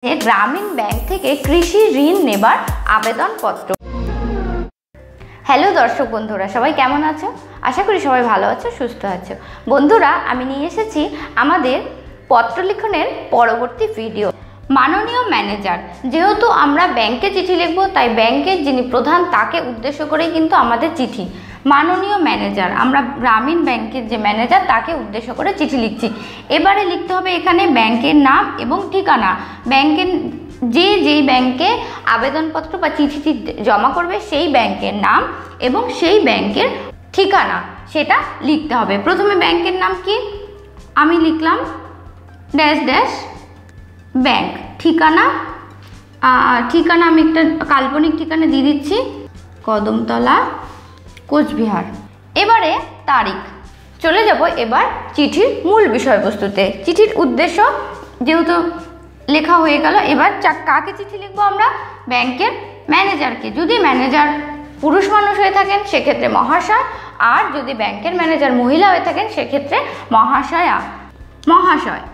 গ্রামীণ ব্যাংক থেকে কৃষি ঋণ নেবার আবেদনপত্র। হ্যালো দর্শক বন্ধুরা, সবাই কেমন আছো? আশা করি সবাই ভালো আছো, সুস্থ আছো। বন্ধুরা, আমি নিয়ে এসেছি আমাদের পত্র লিখনের পরবর্তী ভিডিও। মাননীয় ম্যানেজার, যেহেতু আমরা ব্যাংকে চিঠি লিখবো, তাই ব্যাংকের যিনি প্রধান তাকে উদ্দেশ্য করেই কিন্তু আমাদের চিঠি। মাননীয় ম্যানেজার, আমরা গ্রামীণ ব্যাংকের যে ম্যানেজার তাকে উদ্দেশ্য করে চিঠি লিখছি। এবারে লিখতে হবে এখানে ব্যাংকের নাম এবং ঠিকানা। ব্যাংকের যেই ব্যাংকে আবেদনপত্র বা চিঠিটি জমা করবে সেই ব্যাংকের নাম এবং সেই ব্যাংকের ঠিকানা সেটা লিখতে হবে। প্রথমে ব্যাংকের নাম কি, আমি লিখলাম ড্যাশ ড্যাশ ব্যাংক। ঠিকানা আমি একটা কাল্পনিক ঠিকানা দিয়ে দিচ্ছি, কদমতলা, কোচবিহার। এবারে তারিখ। চলে যাব এবার চিঠির মূল বিষয়বস্তুতে। চিঠির উদ্দেশ্য যেহেতু লেখা হয়ে গেল, এবার কাকে চিঠি লিখবো আমরা? ব্যাংকের ম্যানেজারকে। যদি ম্যানেজার পুরুষ মানুষ হয়ে থাকেন সেক্ষেত্রে মহাশয়, আর যদি ব্যাংকের ম্যানেজার মহিলা হয়ে থাকেন সেক্ষেত্রে মহাশয়।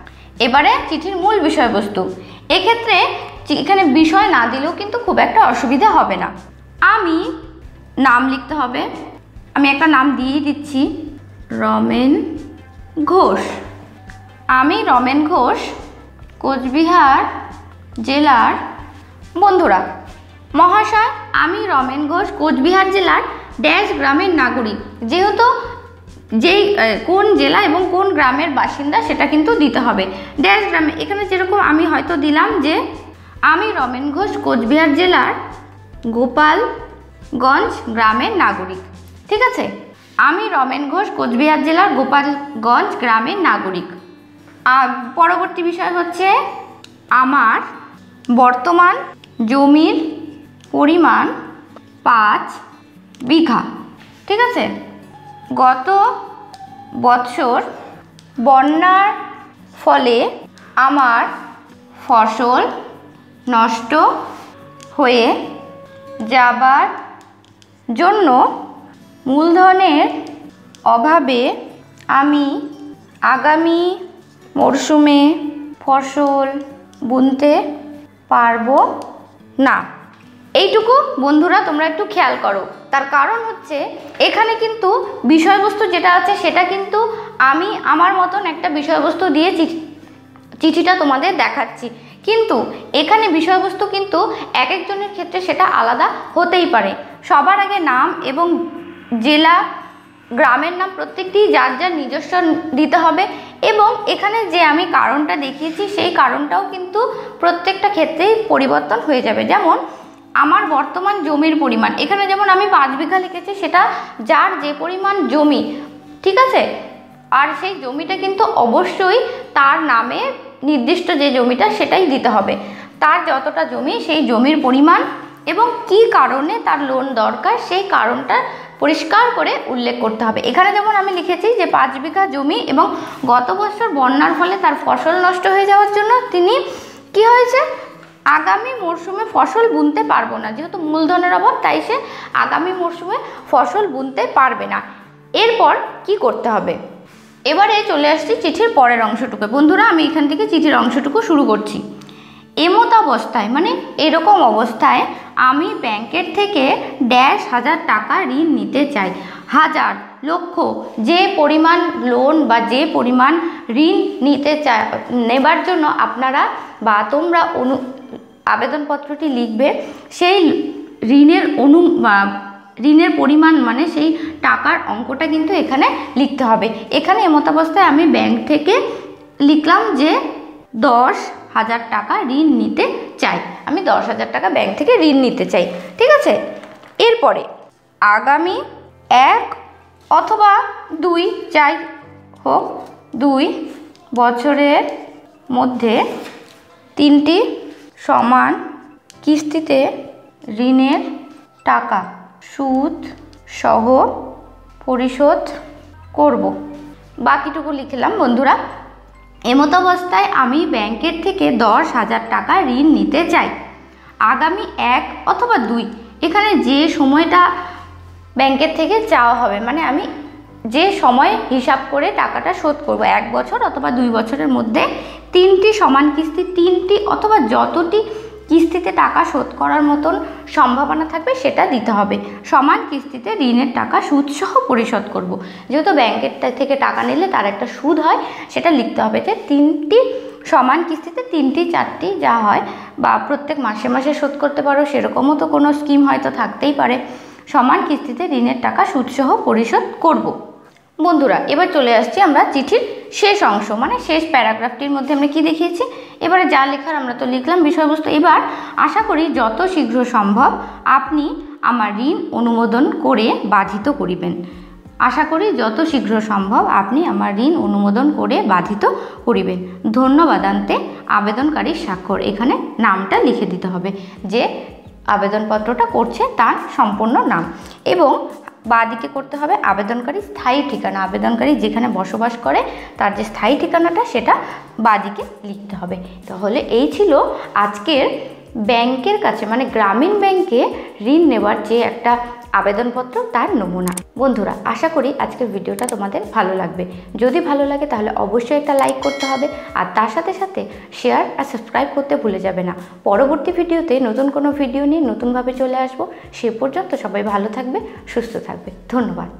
এবারে চিঠির মূল বিষয়বস্তু। এক্ষেত্রে এখানে বিষয় না দিলেও কিন্তু খুব একটা অসুবিধা হবে না। আমি নাম লিখতে হবে, আমি একটা নাম দিয়ে দিচ্ছি, রমেন ঘোষ। আমি রমেন ঘোষ, কোচবিহার জেলার। বন্ধুরা, মহাশয়, আমি রমেন ঘোষ, কোচবিহার জেলার ড্যাশ গ্রামের নাগরিক। যেহেতু কোন জেলা এবং কোন গ্রামের বাসিন্দা সেটা কিন্তু দিতে হবে। ড্যাশ গ্রামে, এখানে যেরকম আমি হয়তো দিলাম যে আমি রমেন ঘোষ, কোচবিহার জেলার গোপালগঞ্জ গ্রামের নাগরিক। ঠিক আছে, আমি রমেন ঘোষ, কোচবিহার জেলার গোপালগঞ্জ গ্রামের নাগরিক। আর পরবর্তী বিষয় হচ্ছে আমার বর্তমান জমির পরিমাণ 5 বিঘা। ঠিক আছে, গত বছর বন্যার ফলে আমার ফসল নষ্ট হয়ে যাবার জন্য মূলধনের অভাবে আমি আগামী মরশুমে ফসল বুনতে পারবো না। এইটুকু বন্ধুরা তোমরা একটু খেয়াল করো। তার কারণ হচ্ছে এখানে কিন্তু বিষয়বস্তু যেটা আছে সেটা কিন্তু আমি আমার মতন একটা বিষয়বস্তু দিয়ে চিঠিটা তোমাদের দেখাচ্ছি, কিন্তু এখানে বিষয়বস্তু কিন্তু এক একজনের ক্ষেত্রে সেটা আলাদা হতেই পারে। সবার আগে নাম এবং জেলা, গ্রামের নাম প্রত্যেকটি যার যার নিজস্ব দিতে হবে। এবং এখানে যে আমি কারণটা দেখিয়েছি সেই কারণটাও কিন্তু প্রত্যেকটা ক্ষেত্রেই পরিবর্তন হয়ে যাবে। যেমন আমার বর্তমান জমির পরিমাণ, এখানে যেমন আমি 5 বিঘা লিখেছি, সেটা যার যে পরিমাণ জমি, ঠিক আছে, আর সেই জমিটা কিন্তু অবশ্যই তার নামে নির্দিষ্ট যে জমিটা সেটাই দিতে হবে। তার যতটা জমি সেই জমির পরিমাণ এবং কি কারণে তার লোন দরকার সেই কারণটা পরিষ্কার করে উল্লেখ করতে হবে। এখানে যেমন আমি লিখেছি যে 5 বিঘা জমি এবং গত বছর বন্যার ফলে তার ফসল নষ্ট হয়ে যাওয়ার জন্য তিনি কি হয়েছে, আগামী মরশুমে ফসল বুনতে পারবো না। যেহেতু মূলধনের অভাব, তাই সে আগামী মরশুমে ফসল বুনতে পারবে না। এরপর কি করতে হবে? এবারে চলে আসছি চিঠির পরের অংশটুকু। বন্ধুরা, আমি এখান থেকে চিঠির অংশটুকু শুরু করছি। এমত অবস্থায়, মানে এরকম অবস্থায় আমি ব্যাংকের থেকে ড্যাশ হাজার টাকা ঋণ নিতে চাই। হাজার, লক্ষ, যে পরিমাণ লোন বা যে পরিমাণ ঋণ নিতে নেবার জন্য আপনারা বা তোমরা আবেদনপত্রটি লিখবে, সেই ঋণের পরিমাণ মানে সেই টাকার অঙ্কটা কিন্তু এখানে লিখতে হবে। এখানে এমতাবস্থায় আমি ব্যাংক থেকে লিখলাম যে 10,000 টাকা ঋণ নিতে চাই। আমি 10,000 টাকা ব্যাংক থেকে ঋণ নিতে চাই। ঠিক আছে, এরপরে আগামী 1 অথবা 2, যাই হোক 2 বছরের মধ্যে 3টি সমান কিস্তিতে ঋণের টাকা সুদ সহ পরিশোধ করব। বাকিটুকু লিখলাম। বন্ধুরা, এমতাবস্থায় আমি ব্যাংকের থেকে 10,000 টাকা ঋণ নিতে চাই। আগামী 1 অথবা 2, এখানে যে সময়টা ব্যাংকের থেকে চাওয়া হবে, মানে আমি যে সময় হিসাব করে টাকাটা শোধ করব, 1 বছর অথবা 2 বছরের মধ্যে 3টি সমান কিস্তি, 3টি অথবা যতটি কিস্তিতে টাকা শোধ করার মতন সম্ভাবনা থাকবে সেটা দিতে হবে। সমান কিস্তিতে ঋণের টাকা সুদসহ পরিশোধ করব। যেহেতু ব্যাংকের থেকে টাকা নিলে তার একটা সুদ হয়, সেটা লিখতে হবে যে 3টি সমান কিস্তিতে 3টি 4টি যা হয়, বা প্রত্যেক মাসে মাসে শোধ করতে পারো, সেরকমও তো কোনো স্কিম হয়তো থাকতেই পারে। সমান কিস্তিতে ঋণের টাকা সুদসহ পরিশোধ করব। বন্ধুরা, এবার চলে আসছি আমরা চিঠির শেষ অংশ, মানে শেষ প্যারাগ্রাফটির মধ্যে আমরা কি দেখিয়েছি। এবারে যা লেখার আমরা তো লিখলাম বিষয়বস্তু। এবার আশা করি যত শীঘ্র সম্ভব আপনি আমার ঋণ অনুমোদন করে বাধিত করিবেন। আশা করি যত শীঘ্র সম্ভব আপনি আমার ঋণ অনুমোদন করে বাধিত করিবেন। ধন্যবাদান্তে আবেদনকারীর স্বাক্ষর। এখানে নামটা লিখে দিতে হবে, যে আবেদনপত্রটা করছে তার সম্পূর্ণ নাম, এবং বাঁদিকে করতে হবে আবেদনকারী স্থায়ী ঠিকানা। আবেদনকারী যেখানে বসবাস করে তার যে স্থায়ী ঠিকানাটা সেটা বাঁদিকে লিখতে হবে। তাহলে এই ছিল আজকের ব্যাংকের কাছে, মানে গ্রামীণ ব্যাংকে ঋণ নেওয়ার যে একটা আবেদনপত্র তার নমুনা। বন্ধুরা, আশা করি আজকের ভিডিওটা তোমাদের ভালো লাগবে। যদি ভালো লাগে তাহলে অবশ্যই একটা লাইক করতে হবে, আর তার সাথে সাথে শেয়ার আর সাবস্ক্রাইব করতে ভুলে যাবে না। পরবর্তী ভিডিওতে নতুন কোনো ভিডিও নিয়ে নতুনভাবে চলে আসবো। সে পর্যন্ত সবাই ভালো থাকবে, সুস্থ থাকবে। ধন্যবাদ।